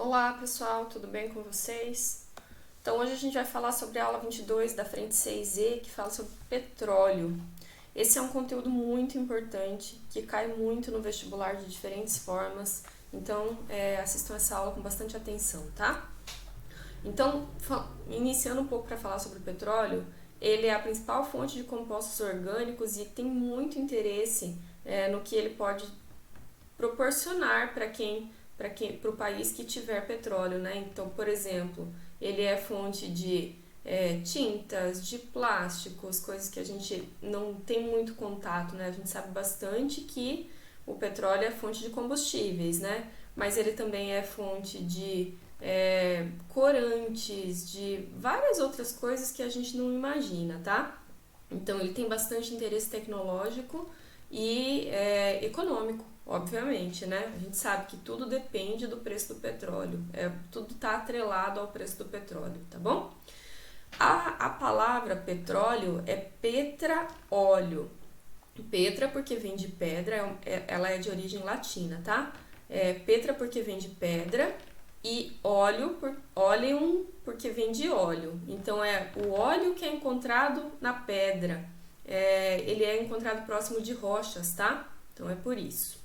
Olá pessoal, tudo bem com vocês? Então hoje a gente vai falar sobre a aula 22 da frente 6E, que fala sobre petróleo. Esse é um conteúdo muito importante, que cai muito no vestibular de diferentes formas, então assistam essa aula com bastante atenção, tá? Então, iniciando um pouco para falar sobre o petróleo, ele é a principal fonte de compostos orgânicos e tem muito interesse no que ele pode proporcionar para o país que tiver petróleo, né? Então, por exemplo, ele é fonte de tintas, de plásticos, coisas que a gente não tem muito contato, né? A gente sabe bastante que o petróleo é fonte de combustíveis, né? Mas ele também é fonte de corantes, de várias outras coisas que a gente não imagina, tá? Então, ele tem bastante interesse tecnológico e econômico, obviamente, né? A gente sabe que tudo depende do preço do petróleo, tudo está atrelado ao preço do petróleo, tá bom? A palavra petróleo é petraóleo. Petra porque vem de pedra, ela é de origem latina, tá? Petra porque vem de pedra e oleum porque vem de óleo. Então é o óleo que é encontrado na pedra. Ele é encontrado próximo de rochas, tá? Então é por isso.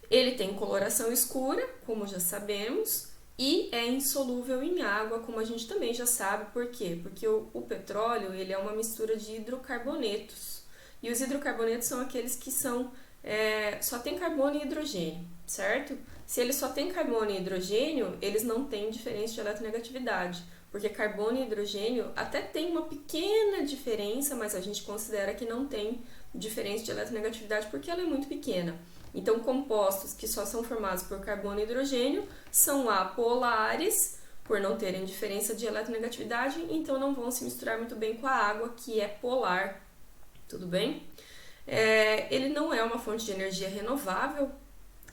Ele tem coloração escura, como já sabemos, e é insolúvel em água, como a gente também já sabe. Por quê? Porque o petróleo ele é uma mistura de hidrocarbonetos. E os hidrocarbonetos são aqueles que só tem carbono e hidrogênio, certo? Se eles só têm carbono e hidrogênio, eles não têm diferença de eletronegatividade, porque carbono e hidrogênio até tem uma pequena diferença, mas a gente considera que não tem diferença de eletronegatividade porque ela é muito pequena. Então, compostos que só são formados por carbono e hidrogênio são apolares, por não terem diferença de eletronegatividade, então não vão se misturar muito bem com a água, que é polar. Tudo bem? Ele não é uma fonte de energia renovável,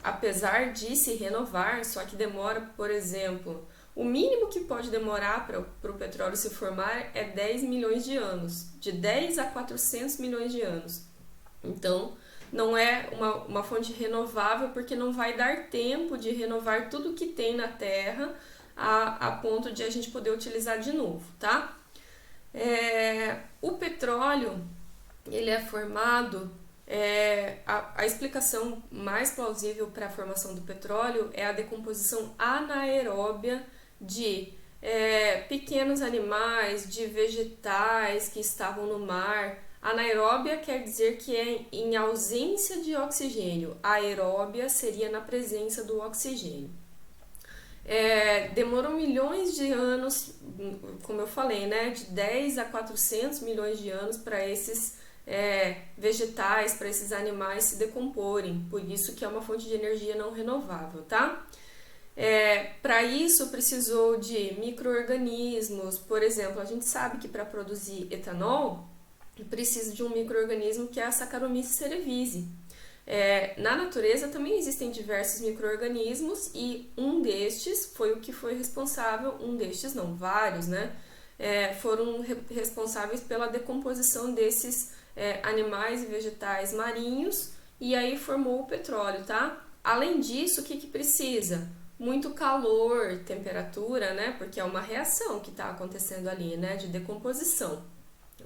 apesar de se renovar, só que demora, por exemplo, o mínimo que pode demorar para o petróleo se formar é 10 milhões de anos, de 10 a 400 milhões de anos. Então, não é uma fonte renovável porque não vai dar tempo de renovar tudo que tem na Terra a ponto de a gente poder utilizar de novo, tá? O petróleo, ele é formado, a explicação mais plausível para a formação do petróleo é a decomposição anaeróbia de pequenos animais, de vegetais que estavam no mar. Anaeróbia quer dizer que é em ausência de oxigênio, aeróbia seria na presença do oxigênio. Demorou milhões de anos, como eu falei, né, de 10 a 400 milhões de anos para esses vegetais, para esses animais se decomporem, por isso que é uma fonte de energia não renovável, tá? Para isso precisou de micro-organismos, por exemplo, a gente sabe que para produzir etanol precisa de um micro-organismo que é a Saccharomyces cerevisiae. Na natureza também existem diversos micro-organismos e um destes foi o que foi responsável, vários, né? Foram responsáveis pela decomposição desses animais e vegetais marinhos e aí formou o petróleo, tá? Além disso, o que precisa? Muito calor, temperatura, né? Porque é uma reação que está acontecendo ali, né? De decomposição,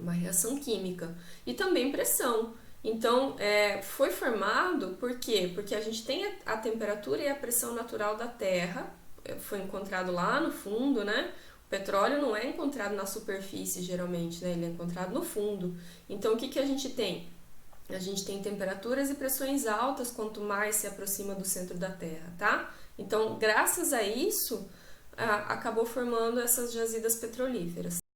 uma reação química. E também pressão. Então, foi formado por quê? Porque a gente tem a temperatura e a pressão natural da Terra, foi encontrado lá no fundo, né? O petróleo não é encontrado na superfície, geralmente, né? Ele é encontrado no fundo. Então, o que a gente tem? A gente tem temperaturas e pressões altas quanto mais se aproxima do centro da Terra, tá? Então, graças a isso, acabou formando essas jazidas petrolíferas.